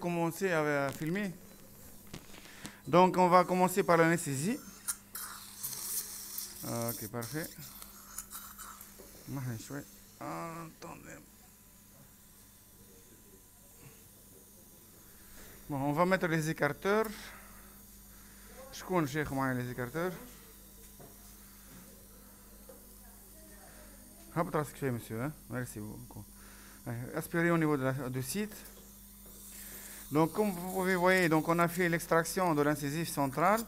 commencer à filmer. Donc, on va commencer par l'anesthésie. Ok, parfait. Attendez. Bon, on va mettre les écarteurs. Je connais les écarteurs. Monsieur, hein? Merci beaucoup. Aspirez au niveau du site. Donc, comme vous pouvez voir, donc on a fait l'extraction de l'incisif central.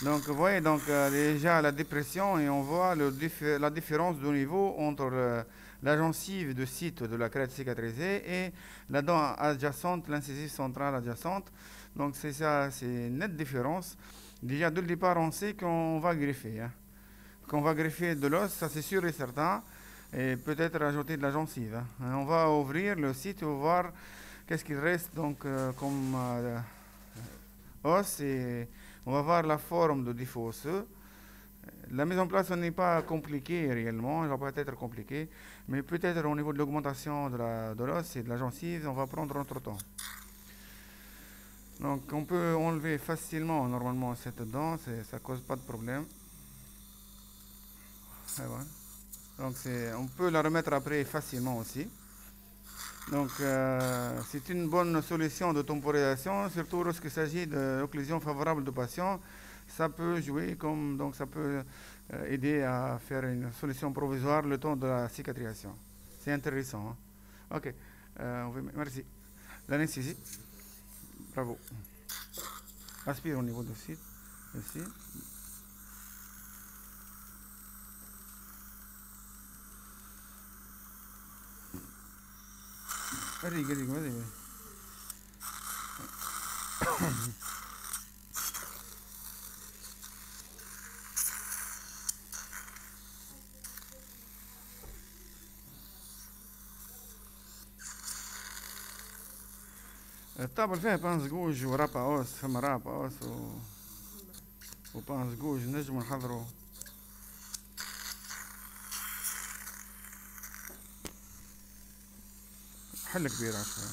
Donc, vous voyez donc, déjà la dépression et on voit la différence de niveau entre la gencive de site de la crête cicatrisée et la dent adjacente, l'incisif central adjacente. Donc, c'est ça, c'est une nette différence. Déjà, dès le départ, on sait qu'on va greffer. Hein. Qu'on va greffer de l'os, ça c'est sûr et certain. Et peut-être ajouter de la gencive. Hein. On va ouvrir le site et voir qu'est-ce qu'il reste donc comme os et on va voir la forme de défaut osseux. La mise en place n'est pas compliquée réellement, elle va pas être compliquée, mais peut-être au niveau de l'augmentation de l'os et de la gencive, on va prendre notre temps. Donc on peut enlever facilement normalement cette dent, ça cause pas de problème. Et voilà. Donc on peut la remettre après facilement aussi. Donc c'est une bonne solution de temporisation, surtout lorsqu'il s'agit d'occlusion favorable de patient. Ça peut jouer comme, donc ça peut aider à faire une solution provisoire le temps de la cicatrisation. C'est intéressant. Hein? Ok, merci. L'anesthésie, bravo. Aspire au niveau du site, ici. Vas-y. الطابل فيها بانس جوج ورابا اوس فما رابا اوس وبانس جوج نجم نحضروا حل كبير عشان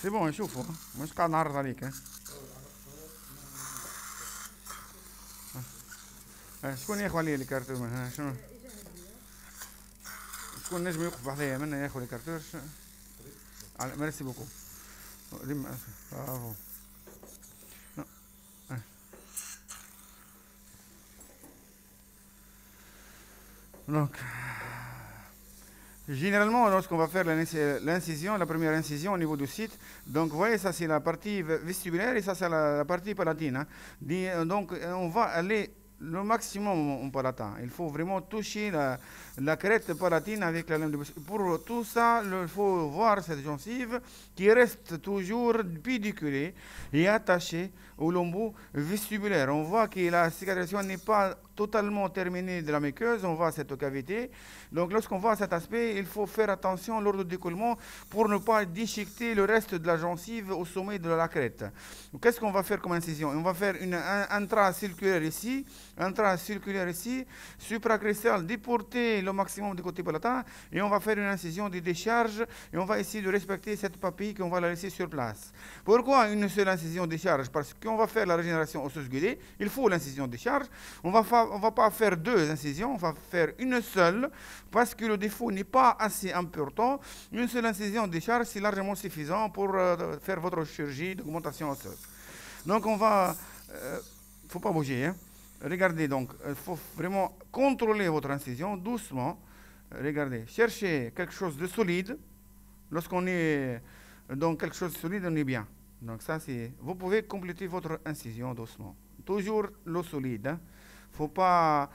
سي بون نشوفوا مش قاعد نعرض عليك شكون ياخذ عليه الكارتون شنو شكون نجم يوقف بحذايا منا ياخذ الكارتور ميرسي بوكو برافو Donc, généralement, lorsqu'on va faire l'incision, la première incision au niveau du site, donc vous voyez, ça c'est la partie vestibulaire et ça c'est la partie palatine. Hein. Donc, on va aller le maximum en palatin. Il faut vraiment toucher la crête palatine avec la lame de bouche. Pour tout ça, il faut voir cette gencive qui reste toujours pédiculée et attachée au lambeau vestibulaire. On voit que la cicatrisation n'est pas totalement terminée de la muqueuse, on voit cette cavité. Donc lorsqu'on voit cet aspect, il faut faire attention lors du décollement pour ne pas déchiqueter le reste de la gencive au sommet de la crête. Qu'est-ce qu'on va faire comme incision? On va faire une intracirculaire ici, supracristal déporté le maximum du côté palatin, et on va faire une incision de décharge, et on va essayer de respecter cette papille qu'on va la laisser sur place. Pourquoi une seule incision de décharge? Parce qu'on va faire la régénération osseuse guidée, il faut l'incision de décharge. On va pas faire deux incisions, on va faire une seule, parce que le défaut n'est pas assez important. Une seule incision de décharge, c'est largement suffisant pour faire votre chirurgie d'augmentation osseuse. Donc on va... faut pas bouger, hein. Regardez donc, il faut vraiment contrôler votre incision doucement. Regardez, cherchez quelque chose de solide. Lorsqu'on est dans quelque chose de solide, on est bien. Donc ça, c'est... Vous pouvez compléter votre incision doucement. Toujours l'eau solide. Hein. Faut pas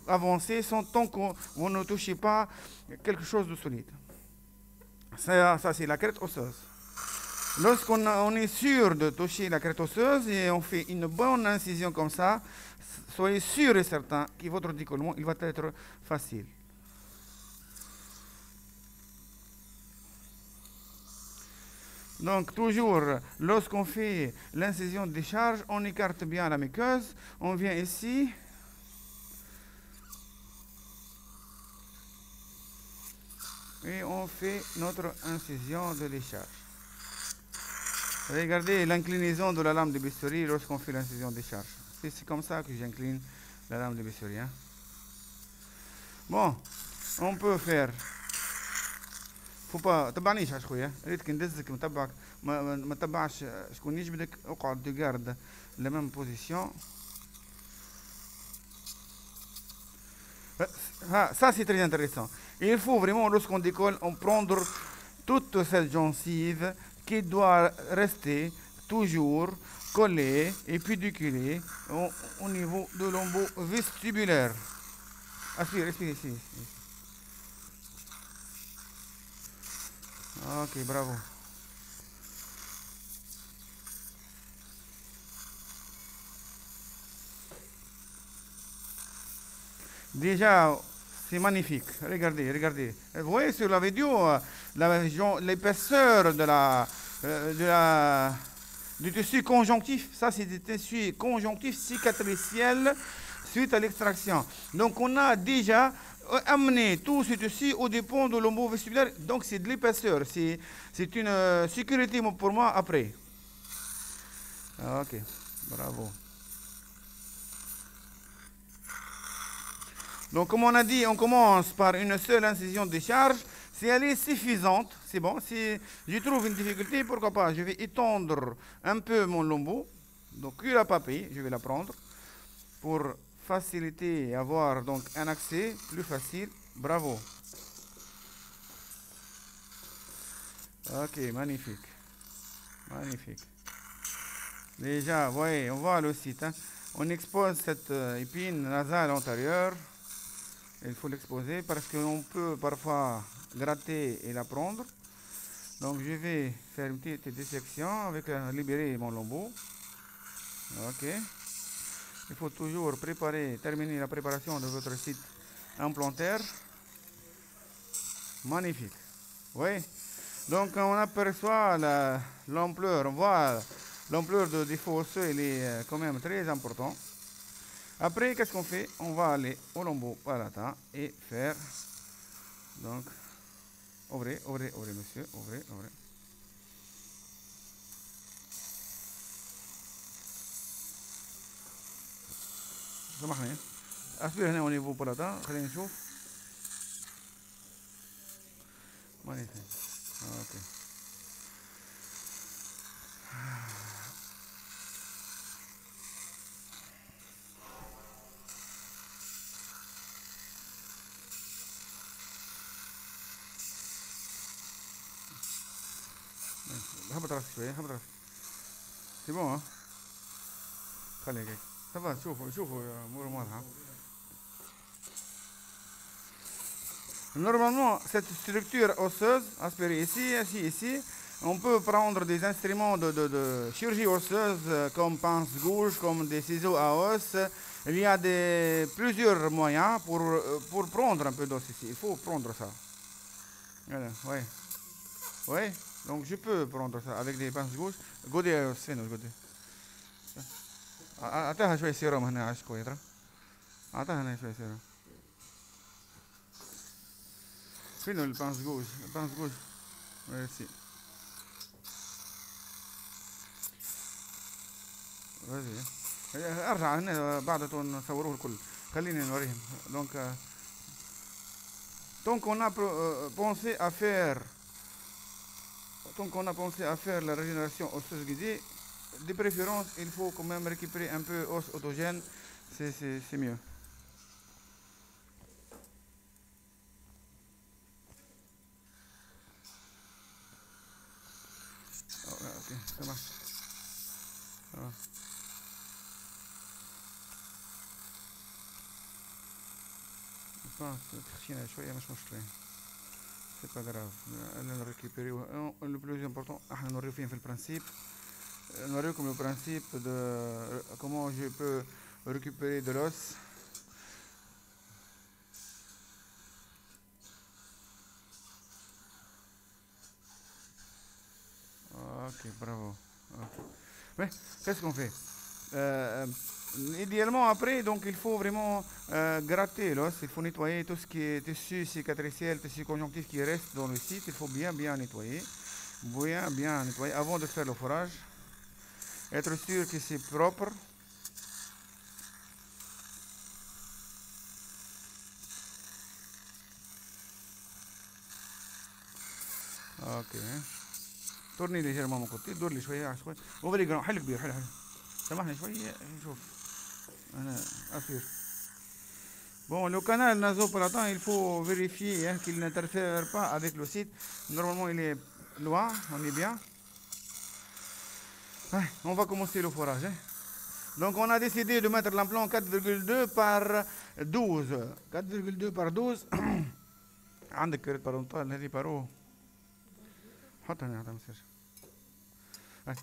avancer sans tant que vous ne touchez pas quelque chose de solide. Ça c'est la crête osseuse. Lorsqu'on est sûr de toucher la crête osseuse et on fait une bonne incision comme ça, soyez sûr et certain que votre décollement il va être facile. Donc toujours, lorsqu'on fait l'incision de décharge, on écarte bien la muqueuse, on vient ici. et on fait notre incision de décharge. Regardez l'inclinaison de la lame de bistouri lorsqu'on fait l'incision de décharge. C'est comme ça que j'incline la lame de bistouri. Hein. Bon, on peut faire. Faut pas تبعنيش على خويا ريت كي ندزك متبعك ما تبعش شكون يجبدك اقعد تقارد لا ميم بوزيسيون. Ça c'est très intéressant. Il faut vraiment lorsqu'on décolle on prendre toute cette gencive qui doit rester toujours collée et pédiculée au niveau de l'embout vestibulaire. Aspire, respire ici. Ok, bravo. Déjà, c'est magnifique. Regardez, regardez. Vous voyez sur la vidéo l'épaisseur du tissu conjonctif. Ça, c'est du tissu conjonctif cicatriciel suite à l'extraction. Donc, on a déjà amené tout ce tissu au dépend de l'embout vestibulaire. Donc, c'est de l'épaisseur. C'est une sécurité pour moi après. Ok, bravo. Donc, comme on a dit, on commence par une seule incision de décharge. Si elle est suffisante, c'est bon. Si je trouve une difficulté, pourquoi pas, je vais étendre un peu mon lambeau. Donc, la papille, je vais la prendre pour faciliter et avoir donc un accès plus facile. Bravo. Ok, magnifique. Magnifique. Déjà, voyez, on voit le site. Hein. On expose cette épine nasale antérieure. Il faut l'exposer parce qu'on peut parfois gratter et la prendre. Donc je vais faire une petite dissection avec libérer mon lambeau. Ok. Il faut toujours terminer la préparation de votre site implantaire. Magnifique. Oui. Donc on aperçoit l'ampleur. On voit l'ampleur de défaut osseux, il est quand même très important. Après, qu'est-ce qu'on fait? On va aller au lambeau palatin et faire. Donc, ouvrez, ouvrez, ouvrez, monsieur, ouvrez, ouvrez. سامحني. أسبير هنا au niveau palatin. خلينا نشوف. Magnifique. Ok. هبط راسك شوية هبط راسك سي بون ها خليك هيك صافا شوفوا شوفوا يا امور واضحة. Normalement, cette structure osseuse, aspirée ici, ici, on peut prendre des instruments de chirurgie osseuse comme pince gauche, comme des ciseaux à os. Il y a plusieurs moyens pour prendre un peu d'os ici. Il faut prendre ça. Voilà, ouais. Ouais, donc je peux prendre ça avec des pinces gauches. Godé, c'est nous, godé. أعطيها شوية سيروم هنا عشان كويس. أعطيها هنا شوية سيروم. فين البانس جوج؟ البانس جوج. ميرسي. ارجع هنا بعد نصوروه الكل. خليني نوريهم. Donc on a pensé à faire la régénération osseuse guidée. De préférence, il faut quand même récupérer un peu os autogène. C'est mieux. Ok, ça marche. C'est pas grave. Le plus important, on revient le principe. On aurait comme le principe de comment je peux récupérer de l'os. Ok, bravo. Okay. Ouais, qu'est-ce qu'on fait? Idéalement, après, donc, il faut vraiment gratter l'os. Il faut nettoyer tout ce qui est tissu cicatriciel, tissu conjonctif qui reste dans le site. Il faut bien nettoyer. Bien nettoyer avant de faire le forage. Être sûr que c'est propre. Ok. Tournez légèrement mon côté. دور لي شوية شوية. وفري جرام حل كبير حل. سامحني شوية نشوف. أنا أصير. Bon, le canal nasopalatin, il faut vérifier hein, qu'il n'interfère pas avec le site. Normalement, il est loin, on est bien. On va commencer le forage. Hein. Donc, on a décidé de mettre l'implant 4,2 par 12. 4,2 par 12. عندك كريت بارونتال هذه بارو حط هنا حتى ما يصيرش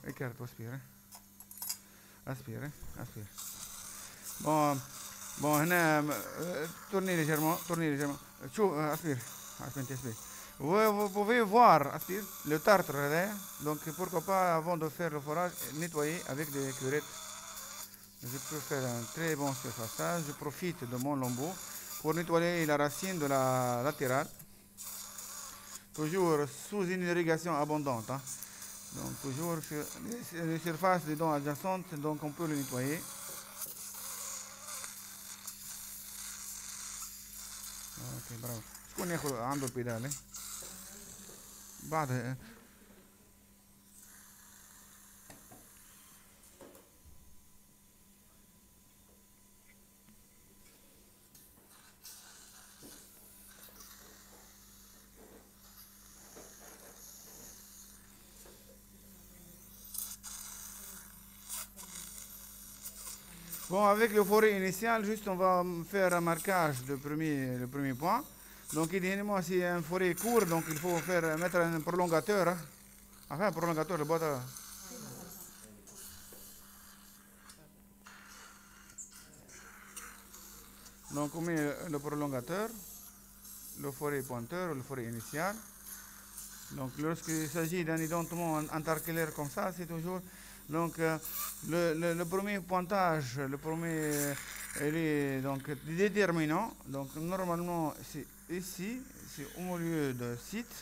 هاي كارت واspire aspire aspire bon هنا tournez légèrement شوف aspire aspire vous pouvez voir aspire le tartre là donc pourquoi pas avant de faire le forage nettoyer avec des curettes. Je peux faire un très bon surfaçage. Je profite de mon lambeau pour nettoyer la racine de la latérale. Toujours sous une irrigation abondante. Hein. Donc toujours sur les surfaces des dents adjacentes, donc on peut le nettoyer. Ok, bravo. شكون ياخذ عنده البيدال بعد Bon, avec le forêt initial, juste on va faire un marquage le premier point. Donc idéalement, si un forêt court, donc il faut mettre un prolongateur. Hein. Enfin, un prolongateur, le boîte. Donc on met le prolongateur, le forêt pointeur, le forêt initial. Donc lorsqu'il s'agit d'un édentement intercalaire comme ça, c'est toujours... Donc le premier pointage, le premier, il est donc déterminant. Donc normalement c'est ici, c'est au milieu de site.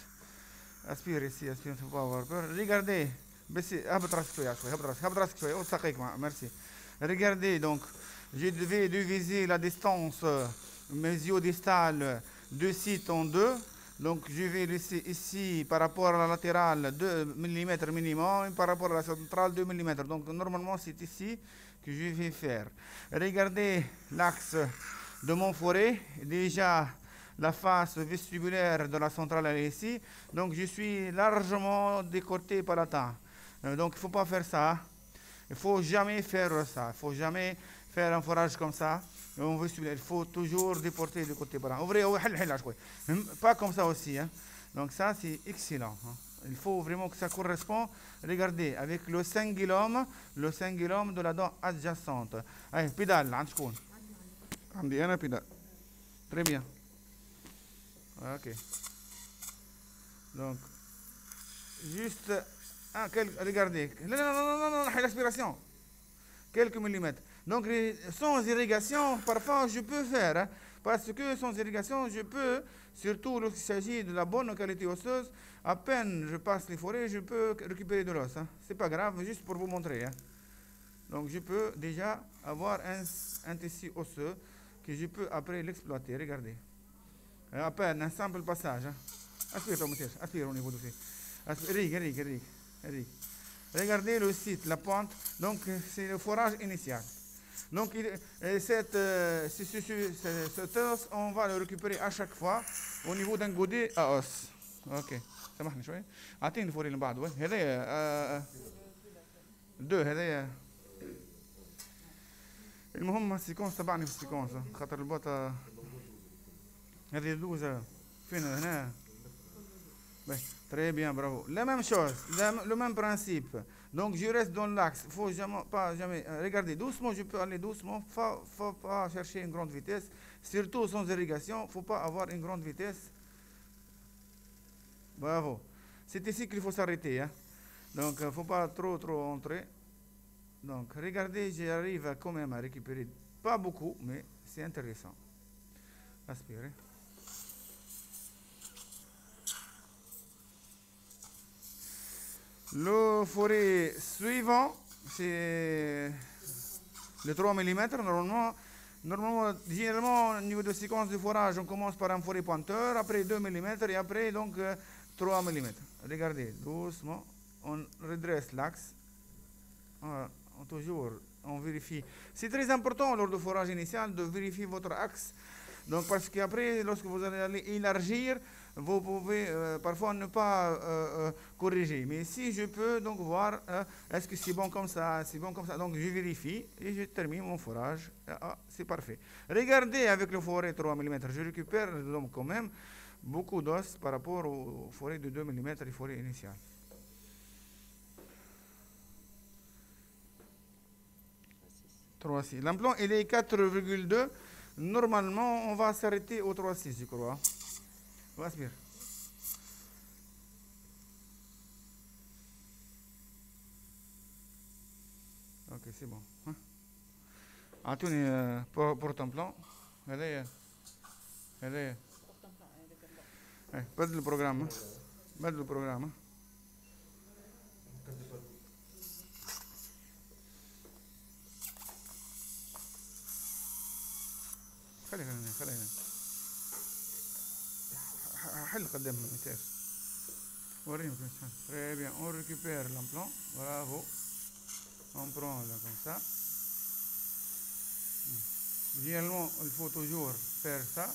Aspire ici, aspire, il ne faut pas avoir peur. Regardez, merci. Regardez donc, je devais diviser la distance mésio-distale de site en deux. Donc je vais laisser ici par rapport à la latérale 2 mm minimum et par rapport à la centrale 2 mm. Donc normalement c'est ici que je vais faire. Regardez l'axe de mon forêt. Déjà la face vestibulaire de la centrale elle est ici. Donc je suis largement décorté palatin. Donc il ne faut pas faire ça. Il ne faut jamais faire ça. Il ne faut jamais faire un forage comme ça. Il faut toujours déporter du côté blanc. Pas comme ça aussi. Hein. Donc ça, c'est excellent. Hein. Il faut vraiment que ça corresponde. Regardez, avec le cingulum de la dent adjacente. Allez, pédale, pédale. Très bien. Ok. Donc, juste, regardez. Non, l'aspiration. Quelques millimètres. Donc, sans irrigation, parfois, je peux faire. Hein, parce que sans irrigation, je peux, surtout lorsqu'il s'agit de la bonne qualité osseuse, à peine je passe les forêts, je peux récupérer de l'os. Hein. Ce n'est pas grave, juste pour vous montrer. Hein. Donc, je peux déjà avoir un tissu osseux que je peux après l'exploiter. Regardez. À peine un simple passage. Hein. Aspire au niveau de rigue. Regardez le site, la pointe. Donc, c'est le forage initial. Donc, cet os, on va le récupérer à chaque fois au niveau d'un godet à os. Ok. سامحني شوي. أعطيني الفوري اللي بعده. هذايا دو هذايا. المهم السيكونس تبعني في السيكونس خاطر البوطة هذه الدوزة فين هنا. Très bien, bravo. La même chose, le même principe. Donc je reste dans l'axe. Il faut jamais. Regardez, doucement, je peux aller doucement. Faut pas chercher une grande vitesse. Surtout sans irrigation, il ne faut pas avoir une grande vitesse. Bravo. C'est ici qu'il faut s'arrêter. Hein. Donc il ne faut pas trop entrer. Donc, regardez, j'arrive quand même à récupérer pas beaucoup, mais c'est intéressant. Aspirez. Le forêt suivant, c'est le 3 mm. Normalement, généralement, au niveau de séquence de forage, on commence par un forêt pointeur, après 2 mm et après donc 3 mm. Regardez, doucement, on redresse l'axe. Toujours, on vérifie. C'est très important lors du forage initial de vérifier votre axe. Donc, parce qu'après, lorsque vous allez élargir, vous pouvez parfois ne pas corriger. Mais si je peux donc voir, est-ce que c'est bon comme ça, c'est bon comme ça. Donc, je vérifie et je termine mon forage. C'est parfait. Regardez avec le forêt 3 mm, je récupère donc quand même beaucoup d'os par rapport au forêt de 2 mm et forêt initiale. L'implant, il est 4,2. Normalement, on va s'arrêter au 3,6, je crois. On va aspirer. Ok, c'est bon. Anthony, pour ton plan. Elle est. Pas de programme. Pas de programme. خلينا حل قدام المثال وريهم كيفاش. Très bien, on récupère l'implant. Bravo. On prend là comme ça. Généralement, il faut toujours faire ça.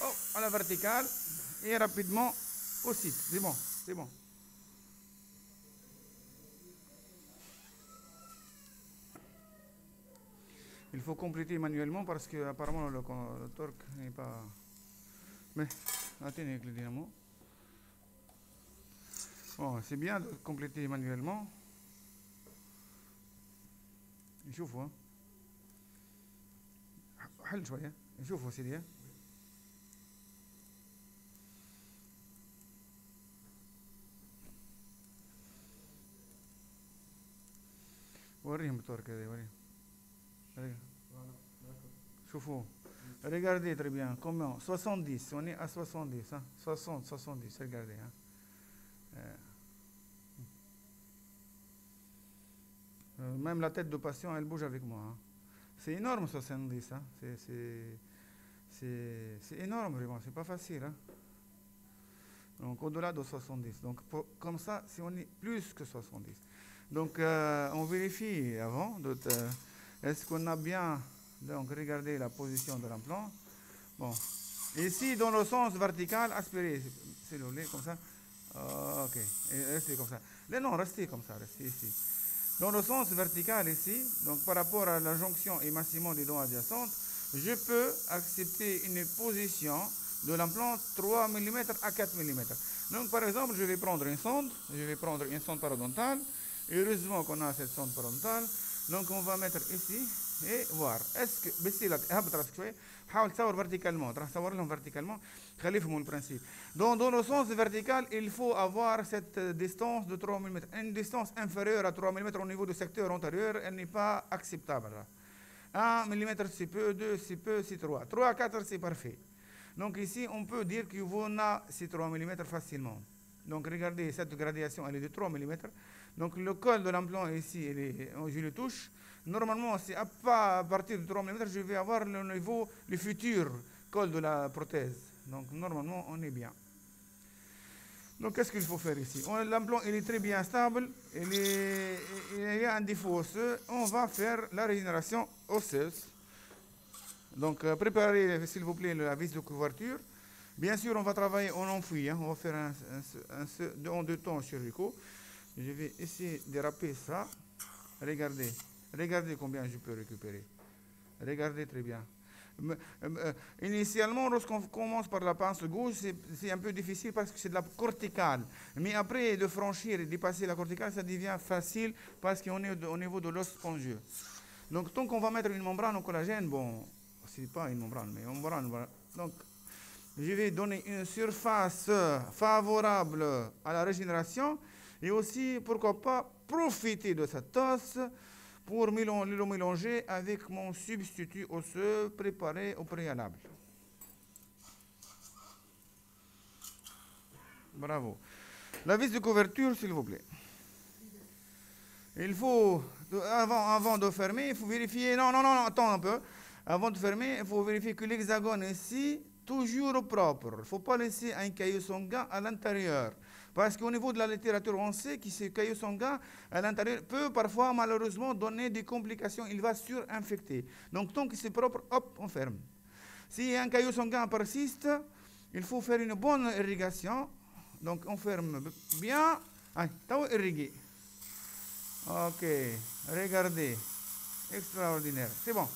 Oh, à la verticale et rapidement au site. C'est bon, c'est bon. Il faut compléter manuellement parce que apparemment le torque n'est pas. Mais attendez avec le dynamo. Bon, c'est bien de compléter manuellement. نشوفوا حل شويه نشوفوا سيدي. وريهم التورك هذا وريهم. شوفوا. Regardez très bien. Comment 70. On est à 70. Hein? 60, 70. Regardez. Hein? Même la tête du patient, elle bouge avec moi. Hein? C'est énorme 70. Hein? C'est énorme vraiment. C'est pas facile. Hein? Donc au-delà de 70. Donc comme ça, si on est plus que 70. Donc on vérifie avant. Est-ce qu'on a bien donc regardé la position de l'implant? Bon. Ici, dans le sens vertical, aspirez, s'il vous plaît, comme ça. Ok. Et restez comme ça. Non, restez comme ça. Restez ici. Dans le sens vertical ici, donc par rapport à la jonction émancement des dents adjacentes, je peux accepter une position de l'implant 3 mm à 4 mm. Donc par exemple, je vais prendre une sonde parodontale. Heureusement qu'on a cette sonde parodontale. Donc on va mettre ici et voir. Est-ce que حاول تصور verticalement, تصور لهم verticalement, خلي يفهموا le principe. Dans le sens vertical, il faut avoir cette distance de 3 mm. Une distance inférieure à 3 mm au niveau du secteur antérieur, elle n'est pas acceptable. 1 mm c'est peu, 2 c'est peu, c'est 3. 3 à 4 c'est parfait. Donc ici, on peut dire que vous a ces 3 mm facilement. Donc regardez, cette gradation, elle est de 3 mm. Donc le col de l'implant ici, je le touche. Normalement, c'est à partir de 3 mm, je vais avoir le futur col de la prothèse. Donc normalement, on est bien. Donc qu'est-ce qu'il faut faire ici? L'implant, il est très bien stable. Il y a un défaut osseux. On va faire la régénération osseuse. Donc préparez, s'il vous plaît, la vis de couverture. Bien sûr, on va travailler en enfoui. Hein. On va faire en deux temps chirurgicaux. Je vais essayer de râper ça. Regardez. Regardez combien je peux récupérer. Regardez très bien. Initialement, lorsqu'on commence par la pince gauche, c'est un peu difficile parce que c'est de la corticale. Mais après, de franchir et de dépasser la corticale, ça devient facile parce qu'on est au niveau de l'os spongieux. Donc, tant qu'on va mettre une membrane au collagène, bon, c'est pas une membrane, mais une membrane, voilà. Donc, je vais donner une surface favorable à la régénération. Et aussi, pourquoi pas, profiter de cette os pour le mélanger avec mon substitut osseux préparé au préalable. Bravo. La vis de couverture, s'il vous plaît. Il faut, avant de fermer, il faut vérifier. Non, non, non, attends un peu. Avant de fermer, il faut vérifier que l'hexagone ici, toujours propre. Il ne faut pas laisser un caillou sanguin à l'intérieur. Parce qu'au niveau de la littérature, on sait que ce caillou sanguin à l'intérieur peut parfois, malheureusement, donner des complications. Il va surinfecter. Donc, tant que c'est propre, hop, on ferme. Si un caillou sanguin persiste, il faut faire une bonne irrigation. Donc, on ferme bien. Ah, t'as irrigué. Ok, regardez. Extraordinaire. C'est bon.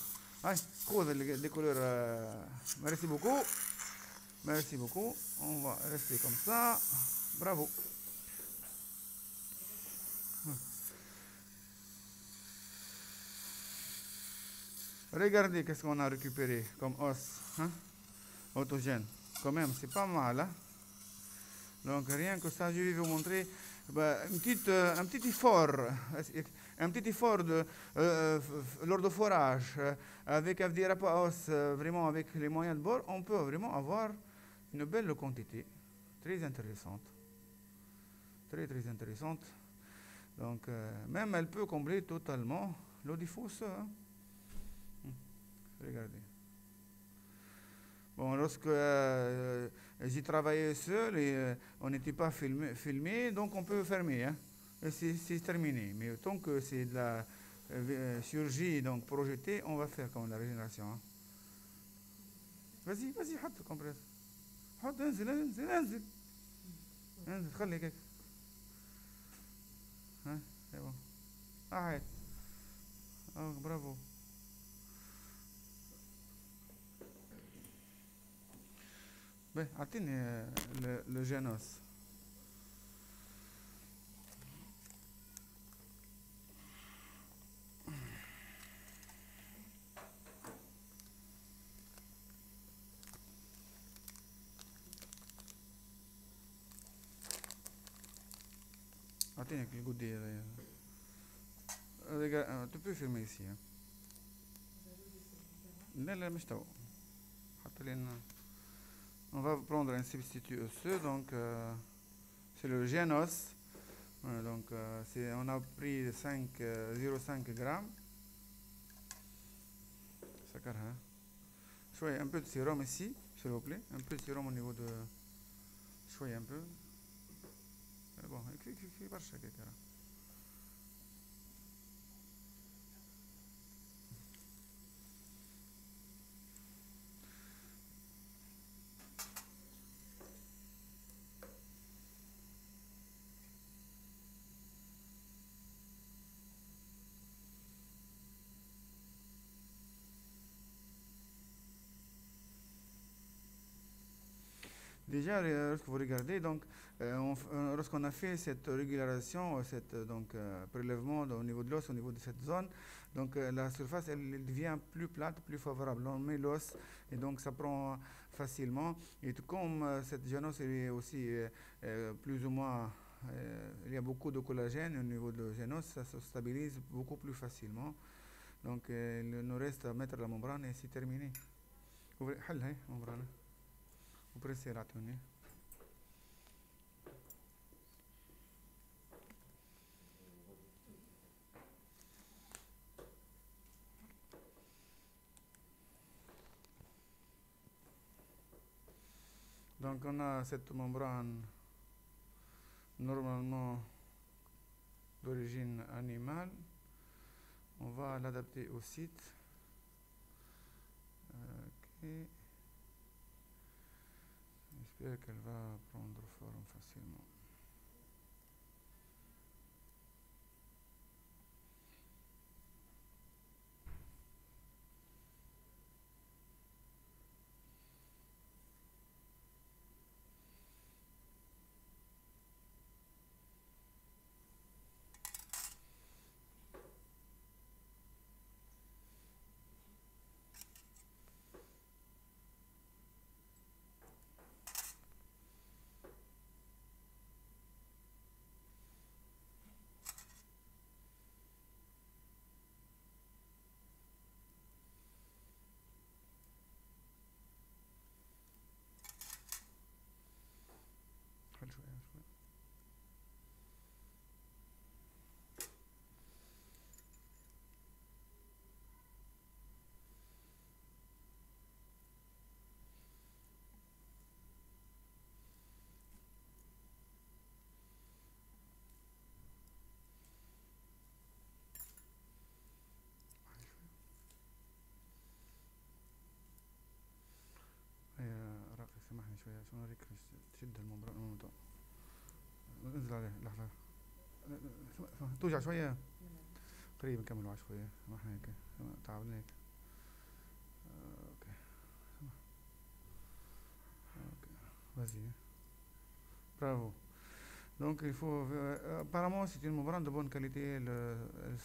Les couleurs. Merci beaucoup. Merci beaucoup. On va rester comme ça. Bravo. Regardez qu'est-ce qu'on a récupéré comme os autogène. Quand même, c'est pas mal. Hein? Donc rien que ça, je vais vous montrer un petit effort lors de forage avec des rapports à os, vraiment avec les moyens de bord, on peut vraiment avoir une belle quantité, très intéressante, très très intéressante. Donc même elle peut combler totalement l'eau diffuse. Hein? Regardez. Bon, lorsque j'ai travaillé seul et on n'était pas filmé, donc on peut fermer. Hein? C'est terminé. Mais tant que c'est de la chirurgie donc projetée, on va faire comme la régénération. Hein? Vas-y, vas-y, حط compresse. حط انزل انزل انزل. انزل خلي هيك. ها c'est bon. arrête. Oh, bravo. Ben, أعطيني le Genos. أعطيني le goût des... Regarde, tu peux filmer ici. Hein. لا لا مش تو. حط لنا. On va prendre un substitut osseux, donc c'est le Genos. Donc on a pris 0,5 grammes. Sakarha. Choyez un peu de sérum ici, s'il vous plaît. Un peu de sérum au niveau de. Choyez un peu. Bon, déjà, lorsque vous regardez, donc, lorsqu'on a fait cette régularisation, donc, prélèvement au niveau de l'os, au niveau de cette zone, donc la surface, elle devient plus plate, plus favorable. On met l'os et donc ça prend facilement. Et tout comme cette Genos est aussi plus ou moins, il y a beaucoup de collagène au niveau de Genos, ça se stabilise beaucoup plus facilement. Donc il nous reste à mettre la membrane et c'est terminé. Ouvrez, membrane. Vous pressez la tenue. Donc on a cette membrane normalement d'origine animale. On va l'adapter au site. Okay. J'espère qu'elle va prendre forme facilement. شد المبرد من المنطقة. انزل عليه لحظة. توجع شوية. قريب نكملوا شوية. ما احنا هيك تعبنا هيك. اوكي. Vas-y. Bravo. Donc il faut apparemment c'est une membrane de bonne qualité, elle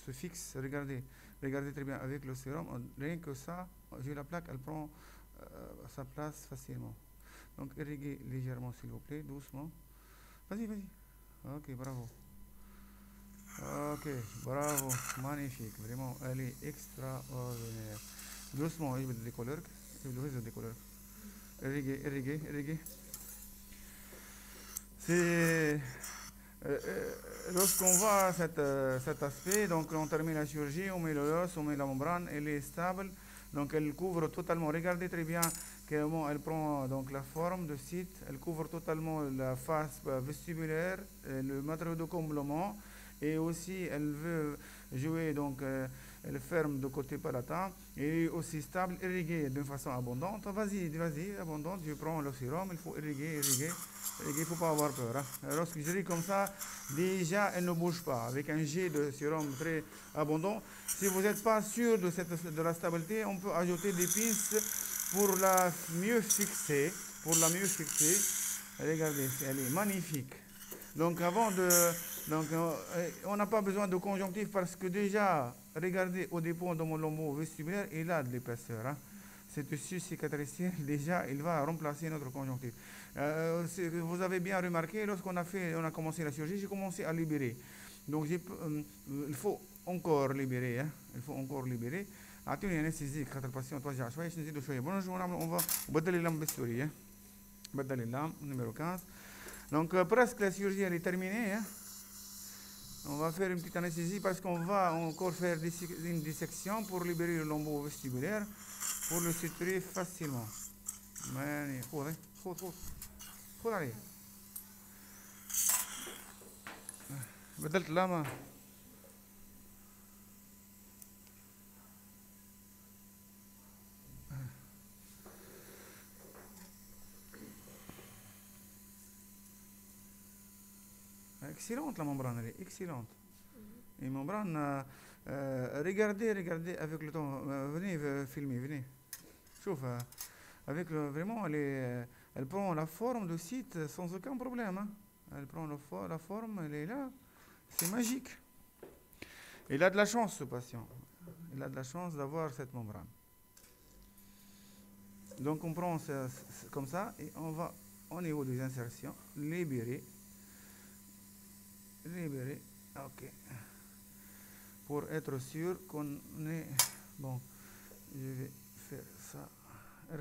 se fixe, regardez très bien avec le sérum, rien que ça, j'ai la plaque, elle prend sa place facilement. Donc irriguez légèrement s'il vous plaît, doucement. Vas-y. Ok, bravo. Ok, bravo, magnifique, vraiment, elle est extraordinaire. Doucement, il y a des couleurs, irriguez. C'est lorsqu'on voit cet aspect, donc on termine la chirurgie, on met l'os, on met la membrane, elle est stable, donc elle couvre totalement. Regardez très bien comment elle prend donc la forme de site, elle couvre totalement la face vestibulaire, le matériau de comblement, et aussi elle veut jouer donc elle ferme de côté palatin et aussi stable, irriguée d'une façon abondante. Vas-y, abondante, je prends le sérum, il faut irriguer. Il ne faut pas avoir peur. Hein. Lorsque je ris comme ça, déjà elle ne bouge pas. Avec un jet de sérum très abondant, si vous n'êtes pas sûr de la stabilité, on peut ajouter des pinces pour la mieux fixer. Regardez, elle est magnifique. Donc on n'a pas besoin de conjonctif parce que déjà, regardez au dépôt de mon lombo vestibulaire, il a de l'épaisseur. Hein. Cet tissu cicatriciel, déjà, il va remplacer notre conjonctif. Vous avez bien remarqué, lorsqu'on a commencé la chirurgie, j'ai commencé à libérer. Donc, il faut encore libérer. Hein. أعطوني أنستيزيك خاطر الباسيون توجع شوية باش نزيدو شوية. بون نعملو بدل اللام بالسورية. بدل اللام numéro 15. Donc presque la chirurgie elle est terminée. Hein. On va faire une petite anesthésie parce qu'on va encore faire une dissection pour libérer le lambeau vestibulaire pour le suturer facilement. خذ عليه. بدلت اللامة. Excellente la membrane, elle est excellente. Une membrane, regardez avec le temps. Venez filmer, venez. Chauffe. Avec vraiment, elle prend la forme de site sans aucun problème. Hein. Elle prend la forme, elle est là. C'est magique. Il a de la chance, ce patient. Il a de la chance d'avoir cette membrane. Donc on prend comme ça et on va au niveau des insertions libérer. Ok. Pour être sûr qu'on est bon. Je vais faire ça. Je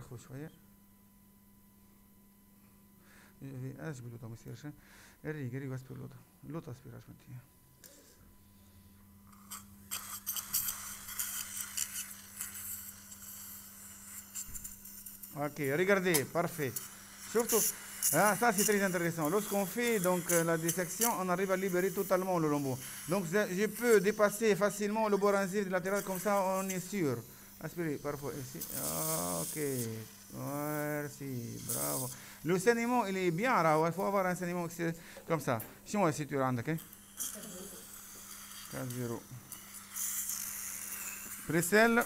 vais أجيب l'autre aspiration. الريق aspire l'autre aspiration. Ok, regardez, parfait. Surtout, hein, ça c'est très intéressant. Lorsqu'on fait donc la dissection, on arrive à libérer totalement le lambeau. Donc je peux dépasser facilement le bord incisive latéral, comme ça on est sûr. Aspirez parfois ici. Ok, merci, bravo. Le saignement il est bien rare, il faut avoir un saignement comme ça. Si moi si tu rentres, ok? 4-0. Pressel.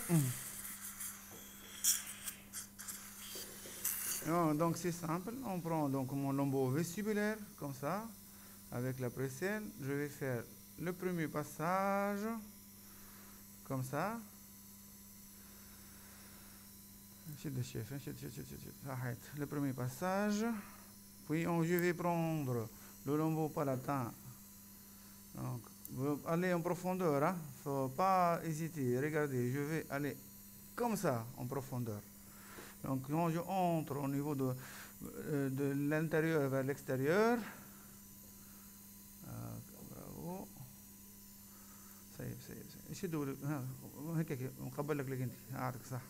Donc c'est simple, on prend donc mon lambeau vestibulaire comme ça, avec la précelle, je vais faire le premier passage, comme ça. Le premier passage, puis je vais prendre le lambeau palatin. Donc, vous allez en profondeur, hein? Faut pas hésiter, regardez, je vais aller comme ça en profondeur. Donc quand je entre au niveau de l'intérieur vers l'extérieur, bravo, ça y est,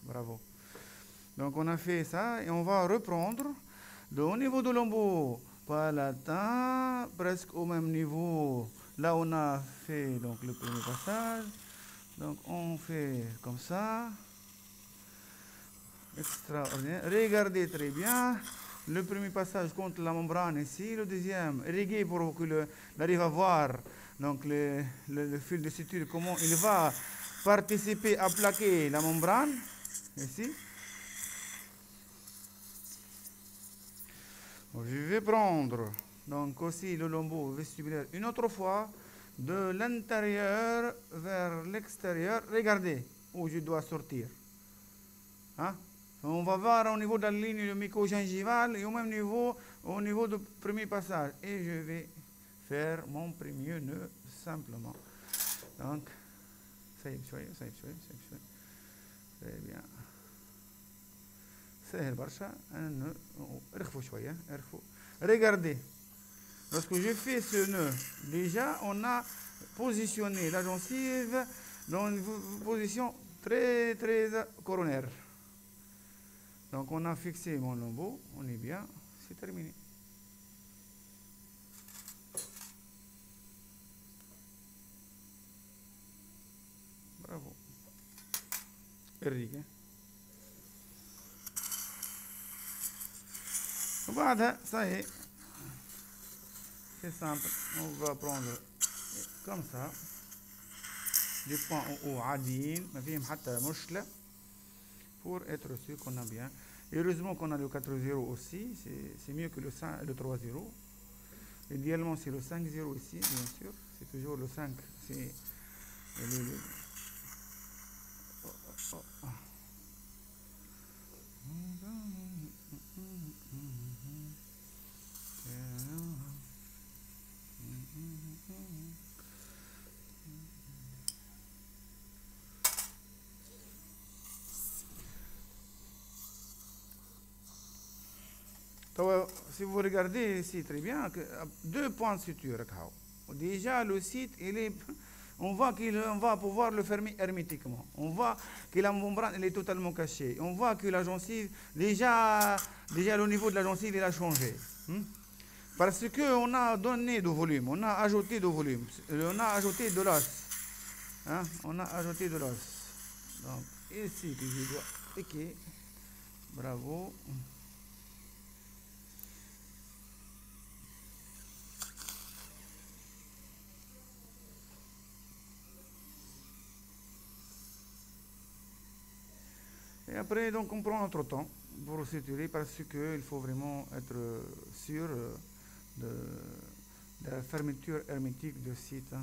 bravo. Donc on a fait ça et on va reprendre au niveau de lambeau palatin, presque au même niveau, là on a fait donc le premier passage, donc on fait comme ça. Extraordinaire. Regardez très bien. Le premier passage contre la membrane ici, le deuxième irrigué pour qu'il arrive à voir donc le fil de suture, comment il va participer à plaquer la membrane ici. Je vais prendre donc aussi le lambeau vestibulaire une autre fois de l'intérieur vers l'extérieur. Regardez où je dois sortir. Hein? On va voir au niveau de la ligne myco-gingivale et au même niveau, au niveau du premier passage. Et je vais faire mon premier nœud simplement. Donc, ça y est, très bien. C'est برشا un nœud. Regardez, lorsque je fais ce nœud, déjà on a positionné la gencive dans une position très coronaire. Donc on a fixé mon lambeau, on est bien, c'est terminé. Bravo. Enrique. Voilà, ça y est. C'est simple. On va prendre comme ça. Les points en haut عاديين ما فيهم حتى مشكلة pour être sûr qu'on a bien. Et heureusement qu'on a le 4-0 aussi, c'est mieux que le 3-0. Idéalement c'est le 5-0 ici, bien sûr. C'est toujours le 5. C'est si vous regardez ici très bien, deux points de suture. Déjà le site, on voit qu'on va pouvoir le fermer hermétiquement. On voit que la membrane elle est totalement cachée. On voit que la gencive, déjà le niveau de la gencive il a changé. Parce qu'on a donné du volume, on a ajouté du volume, on a ajouté de l'os. Hein? On a ajouté de l'os. Donc ici, je dois cliquer. Bravo. Et après, donc, on prend notre temps pour suturer parce qu'il faut vraiment être sûr de la fermeture hermétique du site. Hein.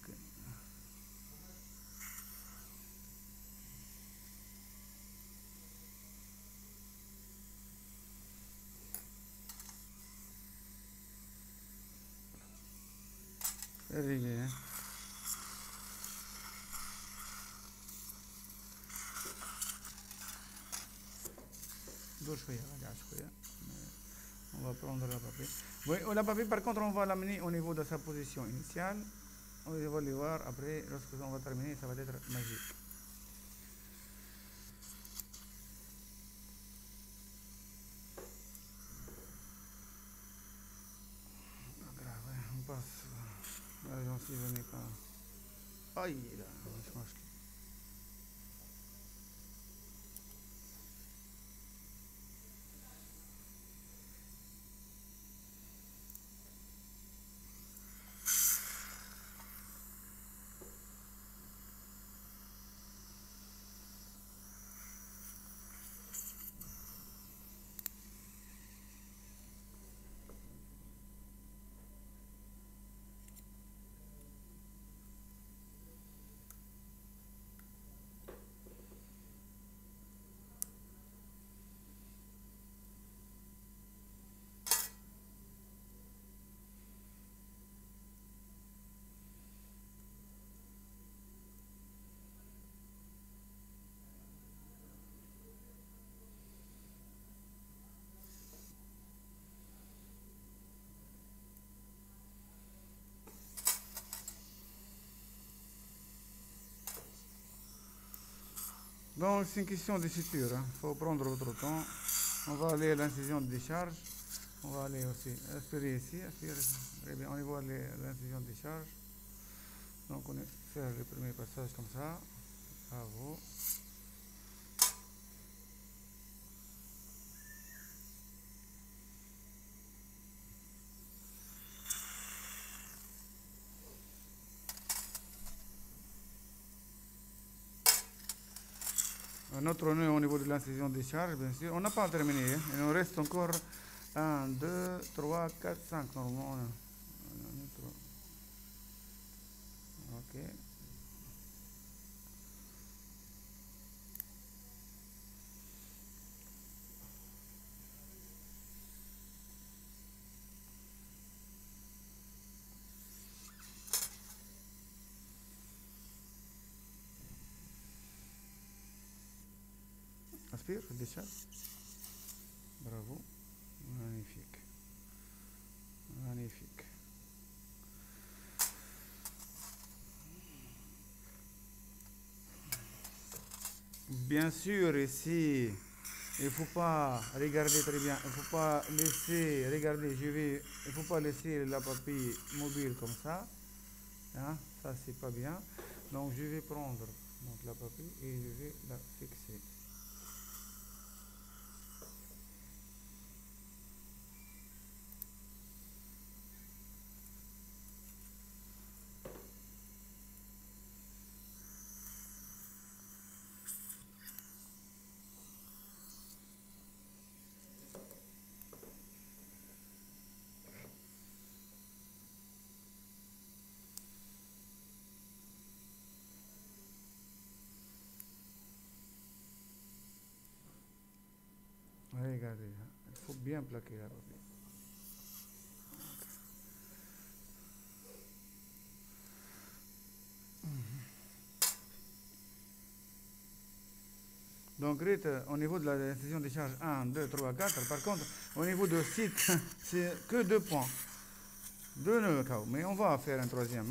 Okay. Arrivé, hein. On va prendre la papier. Oui, la papier, par contre, on va l'amener au niveau de sa position initiale. On va le voir après, lorsque on va terminer, ça va être magique. Pas grave, on passe. La gencive n'est pas. Aïe, là, je pense que. Donc, c'est une question de suture. Il faut prendre votre temps. On va aller à l'incision de décharge. On va aller aussi aspirer ici. Très bien, on y voit l'incision de décharge. Donc, on va faire le premier passage comme ça. Bravo. Un autre nœud au niveau de l'incision des charges, bien sûr. On n'a pas terminé. Hein. Il nous reste encore 1, 2, 3, 4, 5 normalement. Ok. Aspire, décharge. Bravo. Magnifique. Magnifique. Bien sûr, ici, il ne faut pas regarder très bien. Il ne faut pas laisser, regardez, il ne faut pas laisser la papille mobile comme ça. Hein, ça, c'est pas bien. Donc, je vais prendre donc, la papille et je vais la fixer. Regardez, hein, il faut bien plaquer la papille. Donc, au niveau de la décision des charges 1, 2, 3, 4, par contre, au niveau de site, c'est que 2 points. 2 nœuds, mais on va faire un troisième.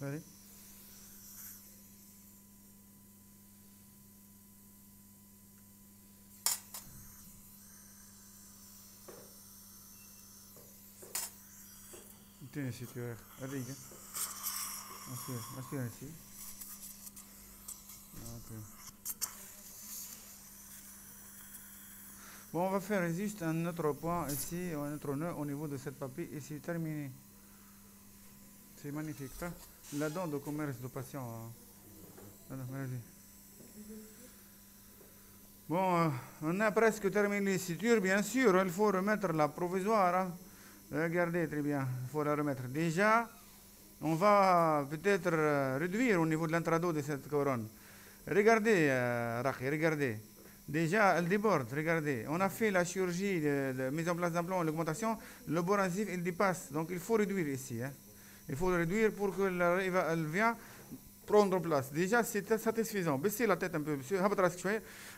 Allez. Tenez ici, tu vois. Allez, aspire ici. Okay. Bon, on va faire juste un autre point ici, un autre nœud au niveau de cette papille et c'est terminé. C'est magnifique, ça. La dent de commerce de patient. Bon, on a presque terminé les sutures, bien sûr, il faut remettre la provisoire. Hein. Regardez très bien, il faut la remettre. Déjà, on va peut-être réduire au niveau de l'intrado de cette couronne. Regardez, Raki, regardez. Déjà, elle déborde, regardez. On a fait la chirurgie de mise en place d'implant, l'augmentation. Le bord incisif, il dépasse. Donc, il faut réduire ici. Hein. Il faut le réduire pour qu'elle vienne prendre place. Déjà, c'est satisfaisant. Baissez la tête un peu, monsieur.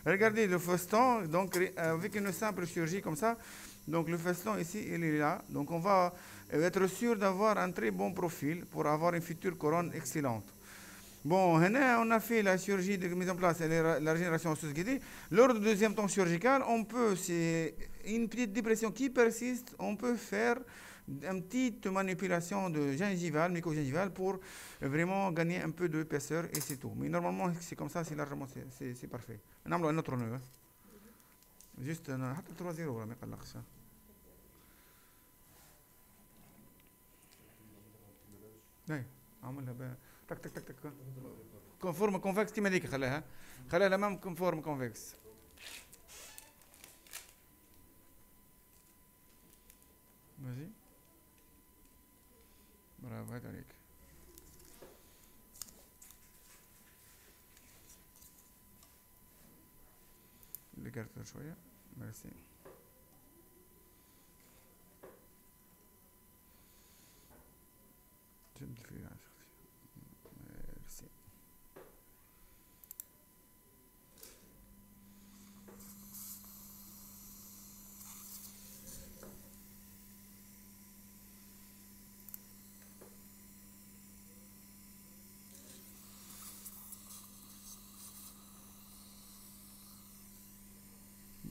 Regardez le feston. Donc, avec une simple chirurgie comme ça, donc le feston ici, il est là. Donc, on va être sûr d'avoir un très bon profil pour avoir une future couronne excellente. Bon, on a fait la chirurgie de mise en place et la régénération osseuse guidée. Lors du deuxième temps chirurgical, on peut, c'est une petite dépression qui persiste, on peut faire une petite manipulation de gingivale, mycogingivale, pour vraiment gagner un peu d'épaisseur et c'est tout. Mais normalement, c'est comme ça, c'est largement, c'est parfait. On a un autre nœud. Juste, un 3-0, là, mais pas ça. Oui, عملها بقى تك تك تك تك كونفورم كونفكس كيما هذيك خليها لمام كونفورم كونفكس. ماشي برافو هات عليك. اللي قررت شويه ميرسي. Merci.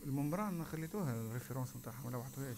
الممبران خليتوها الريفيرونس نتاعها ما لوحتوهاش.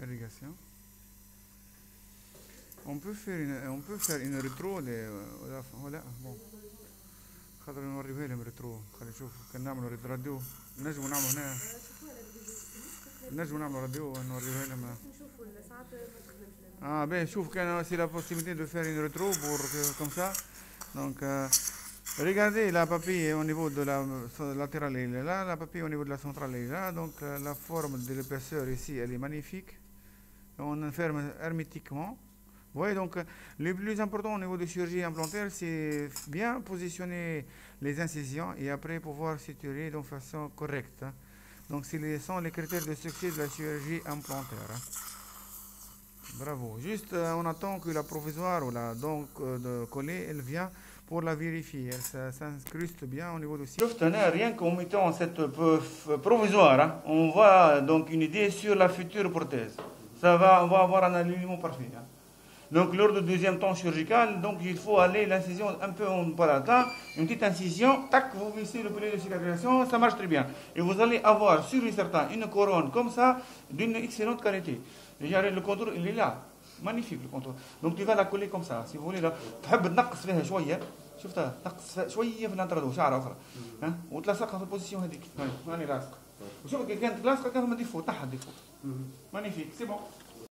Irrigation. On peut faire une rétro voilà bon خاطر نوريوها لهم ريترو خلي نشوفوا كان نعملوا راديو نجموا نعملوا هنا راديو ونوريوها لهم نشوفوا ساعات ما تخدمش باهي شوف كان سي لا possibilité de faire une rétro pour comme ça donc regardez la papille au niveau de la latérale elle est là, la papille au niveau de la centrale elle est là, donc la forme de l'épaisseur ici elle est magnifique. On enferme hermétiquement. Vous voyez, donc le plus important au niveau de chirurgie implantaire, c'est bien positionner les incisions et après pouvoir suturer de façon correcte. Donc ce sont les critères de succès de la chirurgie implantaire. Bravo. Juste on attend que la provisoire ou la donc de coller, elle vient pour la vérifier. Elle s'incruste bien au niveau du site. Rien qu'en mettant cette provisoire, hein, on voit donc une idée sur la future prothèse. On va avoir un alignement parfait. Hein. Donc lors du deuxième temps chirurgical, donc il faut aller l'incision un peu en palatin, une petite incision, tac, vous vissez le pilier de cicatrisation, ça marche très bien. Et vous allez avoir sur les certains une couronne comme ça d'une excellente qualité. Déjà le contour il est là, magnifique le contour. Donc tu vas la coller comme ça, si vous voulez là, تحب تنقص فيها شويه، شفتها تنقص شويه في الانترادو شعره اخرى، ها وتلصقها في البوزيسيون هذيك، هاني لاصقه. وشوف كي كانت لاصقه كان ما ديفو تحت ديفو. مانيفيك سي بون.